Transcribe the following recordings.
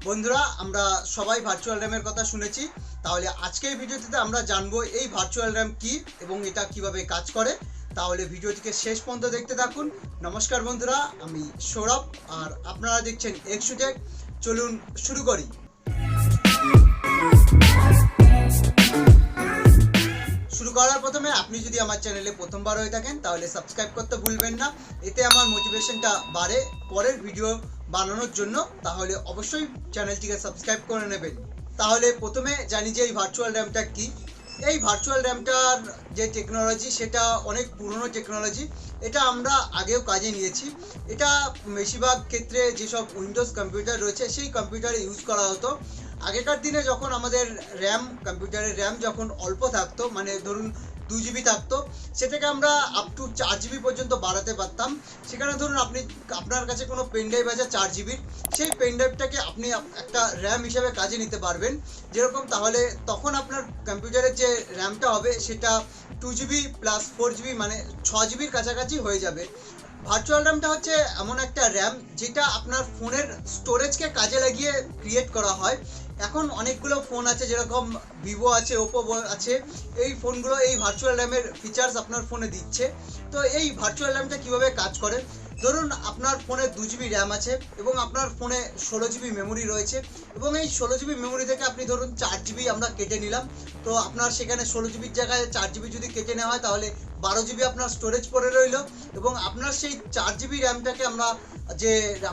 বন্ধুরা আমরা সবাই ভার্চুয়াল র্যামের কথা শুনেছি। তাহলে আজকের ভিডিওটিতে আমরা জানবো এই ভার্চুয়াল র্যাম কি এবং এটা কিভাবে কাজ করে। তাহলে ভিডিওটিকে শেষ পর্যন্ত দেখতে থাকুন। নমস্কার বন্ধুরা, আমি সৌরভ আর আপনারা দেখছেন এক্সুটেক। চলুন শুরু করি। শুরু করার প্রথমে আপনি যদি আমার চ্যানেলে প্রথমবার হয়ে থাকেন তাহলে সাবস্ক্রাইব করতে ভুলবেন না, এতে আমার মোটিভেশনটা বাড়ে পরের ভিডিও বানানোর জন্য। তাহলে অবশ্যই চ্যানেলটিকে সাবস্ক্রাইব করে নেবেন। তাহলে প্রথমে জানি যে এই ভার্চুয়াল র্যামটা কি। এই ভার্চুয়াল র্যামটার যে টেকনোলজি সেটা অনেক পুরনো টেকনোলজি। এটা আমরা আগেও কাজে নিয়েছি। এটা বেশিরভাগ ক্ষেত্রে যেসব উইন্ডোজ কম্পিউটার রয়েছে সেই কম্পিউটারে ইউজ করা হতো। আগেকার দিনে যখন আমাদের কম্পিউটারের র্যাম যখন অল্প থাকতো, মানে ধরুন 2 GB থাকতো, সেটাকে আমরা আপ টু 4 GB পর্যন্ত বাড়াতে পারতাম। সেখানে ধরুন আপনার কাছে কোনো পেন ড্রাইভ আছে 4 GB, সেই পেন ড্রাইভটাকে আপনি একটা র্যাম হিসেবে কাজে নিতে পারবেন যেরকম। তাহলে তখন আপনার কম্পিউটারের যে র্যামটা হবে সেটা 2 GB প্লাস 4 GB মানে 6 GBর কাছাকাছি হয়ে যাবে। ভার্চুয়াল র্যামটা হচ্ছে এমন একটা র্যাম যেটা আপনার ফোনের স্টোরেজকে কাজে লাগিয়ে ক্রিয়েট করা হয়। এখন অনেকগুলো ফোন আছে, যেরকম ভিভো আছে, ওপো আছে, এই ফোনগুলো এই ভার্চুয়াল র্যামের ফিচার্স আপনার ফোনে দিচ্ছে। তো এই ভার্চুয়াল র্যামটা কিভাবে কাজ করে, ধরুন আপনার ফোনে 2 GB র্যাম আছে এবং আপনার ফোনে 16 GB মেমোরি রয়েছে, এবং এই 16 GB মেমোরি থেকে আপনি ধরুন 4 GB আমরা কেটে নিলাম। তো আপনার সেখানে 16 GBর জায়গায় 4 GB যদি কেটে নেওয়া হয় তাহলে 12 GB আপনার স্টোরেজ পড়ে রইল। এবং আপনার সেই 4 GB র্যামটাকে আমরা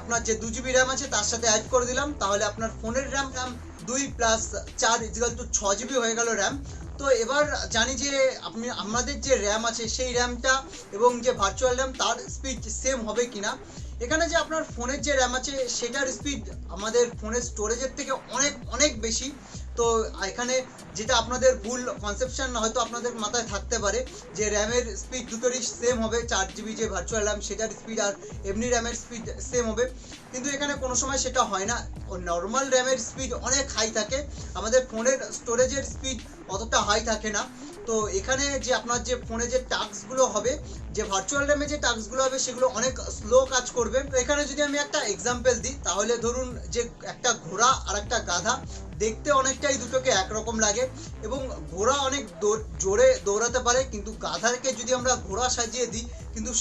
আপনার যে 2 GB র্যাম আছে তার সাথে অ্যাড করে দিলাম। তাহলে আপনার ফোনের র্যাম 2 প্লাস 4 = 6 GB হয়ে গেল র্যাম। তো এবার জানি যে আমাদের যে র্যাম আছে সেই র্যামটা এবং যে ভার্চুয়াল র্যাম তার স্পিড সেম হবে কিনা। এখানে যে আপনার ফোনের যে র্যাম আছে সেটার স্পিড আমাদের ফোনের স্টোরেজের থেকে অনেক অনেক বেশি। তো এখানে যেটা আপনাদের ভুল কনসেপশন হয়তো আপনাদের মাথায় থাকতে পারে যে র্যামের স্পিড দুটোরই সেম হবে, 4 GB যে ভার্চুয়াল র্যাম সেটার স্পিড আর এমনি র্যামের স্পিড সেম হবে, কিন্তু এখানে কোনো সময় সেটা হয় না। নর্মাল র্যামের স্পিড অনেক হাই থাকে, আমাদের ফোনের স্টোরেজের স্পিড অতটা হাই থাকে না। তো এখানে যে আপনার যে ফোনে যে টাস্কগুলো হবে, যে ভার্চুয়াল র্যামে যে টাস্কগুলো হবে সেগুলো অনেক স্লো কাজ করবে। তো এখানে যদি আমি একটা এক্সাম্পল দিই, তাহলে ধরুন যে একটা ঘোড়া আর একটা গাধা দেখতে অনেকটাই দুটোকে একরকম লাগে, এবং ঘোড়া অনেক জোরে দৌড়াতে পারে, কিন্তু গাধাকে যদি আমরা ঘোড়া সাজিয়ে দিই কিন্তু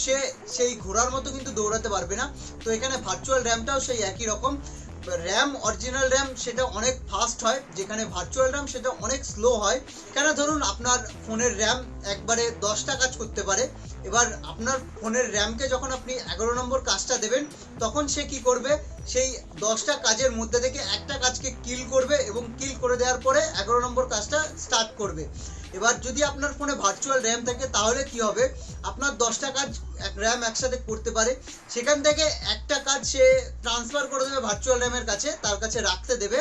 সেই ঘোড়ার মতো কিন্তু দৌড়াতে পারবে না। তো এখানে ভার্চুয়াল র্যামটাও সেই একই রকম। র্যাম অরিজিনাল র্যাম সেটা অনেক ফাস্ট হয়, যেখানে ভার্চুয়াল র্যাম সেটা অনেক স্লো হয়। কেন, ধরুন আপনার ফোনের র্যাম একবারে 10টা কাজ করতে পারে। এবার আপনার ফোনের র্যামকে যখন আপনি 11 নম্বর কাজটা দেবেন তখন সে কি করবে, সেই 10টা কাজের মধ্যে থেকে একটা কাজকে কিল করবে এবং কিল করে দেওয়ার পরে 11 নম্বর কাজটা স্টার্ট করবে। এবার যদি আপনার ফোনে ভার্চুয়াল র্যাম থাকে তাহলে কি হবে, আপনার 10টা কাজ র্যাম একসাথে করতে পারে, সেখান থেকে একটা কাজ সে ট্রান্সফার করে দেবে ভার্চুয়াল র্যামের কাছে, তার কাছে রাখতে দেবে,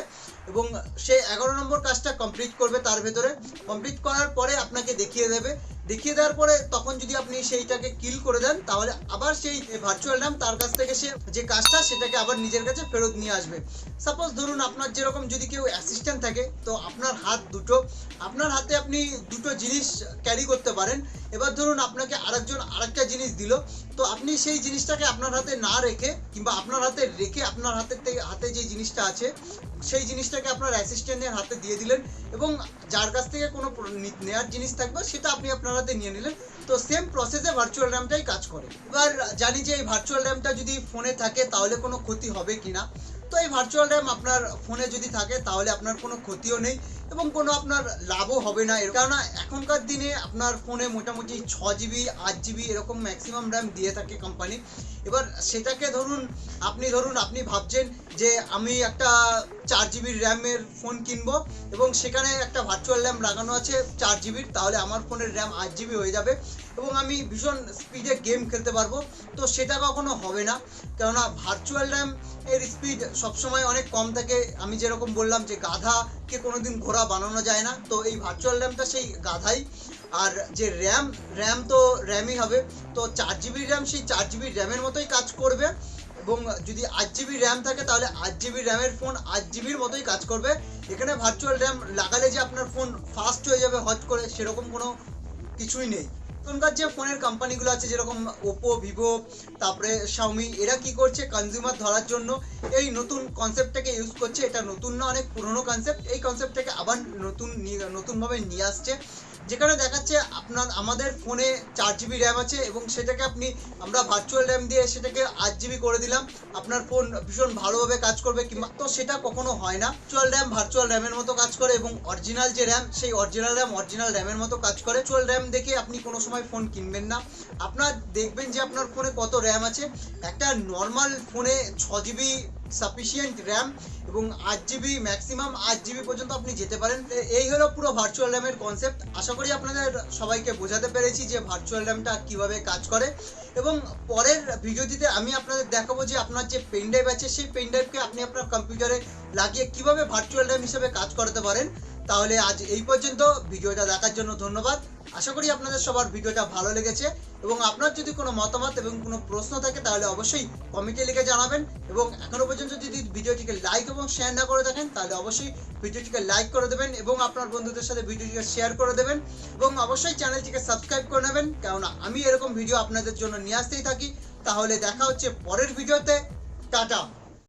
এবং সে 11 নম্বর কাজটা কমপ্লিট করবে তার ভেতরে। কমপ্লিট করার পরে আপনাকে দেখিয়ে দেওয়ার পরে তখন যদি আপনি সেইটাকে কিল করে দেন তাহলে আবার সেই ভার্চুয়াল র্যাম তার কাছ থেকে সে যে কাজটা সেটাকে আবার নিজের কাছে ফেরত নিয়ে আসবে। সাপোজ ধরুন আপনার যেরকম যদি কেউ অ্যাসিস্ট্যান্ট থাকে, তো আপনার হাত দুটো, আপনার হাতে আপনি দুটো জিনিস ক্যারি করতে পারেন। এবার ধরুন আপনাকে আরেকটা জিনিস দিল, তো আপনি সেই জিনিসটাকে আপনার হাতে না রেখে কিংবা আপনার হাতে রেখে আপনার হাতে যে জিনিসটা আছে সেই জিনিসটাকে আপনার অ্যাসিস্ট্যান্টের হাতে দিয়ে দিলেন, এবং যার কাছ থেকে কোনো নেওয়ার জিনিস থাকবে সেটা আপনি আপনার হাতে নিয়ে নিলেন। তো সেম প্রসেসে ভার্চুয়াল র্যামটাই কাজ করে। এবার জানি যে এই ভার্চুয়াল র্যামটা যদি ফোনে থাকে তাহলে কোনো ক্ষতি হবে কিনা। তো এই ভার্চুয়াল র্যাম আপনার ফোনে যদি থাকে তাহলে আপনার কোনো ক্ষতিও নেই এবং কোনো আপনার লাভও হবে না, কেননা এখনকার দিনে আপনার ফোনে মোটামুটি 6 GB 8 GB এরকম ম্যাক্সিমাম র্যাম দিয়ে থাকে কোম্পানি। এবার সেটাকে আপনি ভাবছেন যে আমি একটা 4 GB র্যামের ফোন কিনবো এবং সেখানে একটা ভার্চুয়াল র্যাম লাগানো আছে 4 GB, তাহলে আমার ফোনের র্যাম 8 GB হয়ে যাবে এবং আমি ভীষণ স্পিডে গেম খেলতে পারবো। তো সেটা কখনো হবে না, কেননা ভার্চুয়াল র্যাম এর স্পিড সবসময় অনেক কম থাকে। আমি যেরকম বললাম যে গাধাকে কোনোদিন ঘোড়া বানানো যায় না, তো এই ভার্চুয়াল র্যামটা সেই গাধাই। আর যে র্যাম তো র্যামই হবে, তো 4 GB র্যাম সেই 4 GB র্যামের মতোই কাজ করবে, এবং যদি 8 GB র্যাম থাকে তাহলে 8 GB র্যামের ফোন 8 GBর মতোই কাজ করবে। এখানে ভার্চুয়াল র্যাম লাগালে যে আপনার ফোন ফাস্ট হয়ে যাবে হট করে সেরকম কোনো কিছুই নেই। এখনকার যে ফোনের কোম্পানিগুলো আছে যেরকম ওপো, ভিভো, তারপরে শাওমি, এরা কি করছে কনজিউমার ধরার জন্য এই নতুন কনসেপ্টটাকে ইউজ করছে। এটা নতুন না, অনেক পুরনো কনসেপ্ট। এই কনসেপ্টটাকে আবার নতুনভাবে নিয়ে আসছে, যেখানে দেখাচ্ছে আমাদের ফোনে 4GB র্যাম আছে এবং সেটাকে আমরা ভার্চুয়াল র্যাম দিয়ে সেটাকে 8GB করে দিলাম, আপনার ফোন ভীষণ ভালোভাবে কাজ করবে। কিংবা তো সেটা কখনো হয় না। ভার্চুয়াল র্যামের মতো কাজ করে এবং অরিজিনাল যে র্যাম সেই অরিজিনাল র্যামের মতো কাজ করে। ভার্চুয়াল র্যাম দেখে আপনি কোনো সময় ফোন কিনবেন না। আপনার দেখবেন যে আপনার ফোনে কত র্যাম আছে। একটা নর্মাল ফোনে 6GB সাফিসিয়েন্ট র্যাম এবং 8GB, ম্যাক্সিমাম 8GB পর্যন্ত আপনি যেতে পারেন। এই হলো পুরো ভার্চুয়াল র্যামের কনসেপ্ট। আশা করি আপনাদের সবাইকে বোঝাতে পেরেছি যে ভার্চুয়াল র্যামটা কিভাবে কাজ করে। এবং পরের ভিডিওটিতে আমি আপনাদের দেখাবো যে আপনার যে পেন ড্রাইভ আছে সেই পেন ড্রাইভকে আপনি আপনার কম্পিউটারে লাগিয়ে কিভাবে ভার্চুয়াল র্যাম হিসেবে কাজ করাতে পারেন। তাহলে আজ এই পর্যন্ত। ভিডিওটা দেখার জন্য ধন্যবাদ। আশা করি আপনাদের সবার ভিডিওটা ভালো লেগেছে এবং আপনার যদি কোনো মতামত এবং কোনো প্রশ্ন থাকে তাহলে অবশ্যই কমেন্টে লিখে জানাবেন। এবং এখনো পর্যন্ত যদি ভিডিওটিকে লাইক এবং শেয়ার না করে থাকেন তাহলে অবশ্যই ভিডিওটিকে লাইক করে দেবেন এবং আপনার বন্ধুদের সাথে ভিডিওটিকে শেয়ার করে দেবেন এবং অবশ্যই চ্যানেলটিকে সাবস্ক্রাইব করে নেবেন, কেননা আমি এরকম ভিডিও আপনাদের জন্য নিয়ে আসতেই থাকি। তাহলে দেখা হচ্ছে পরের ভিডিওতে। টাটা।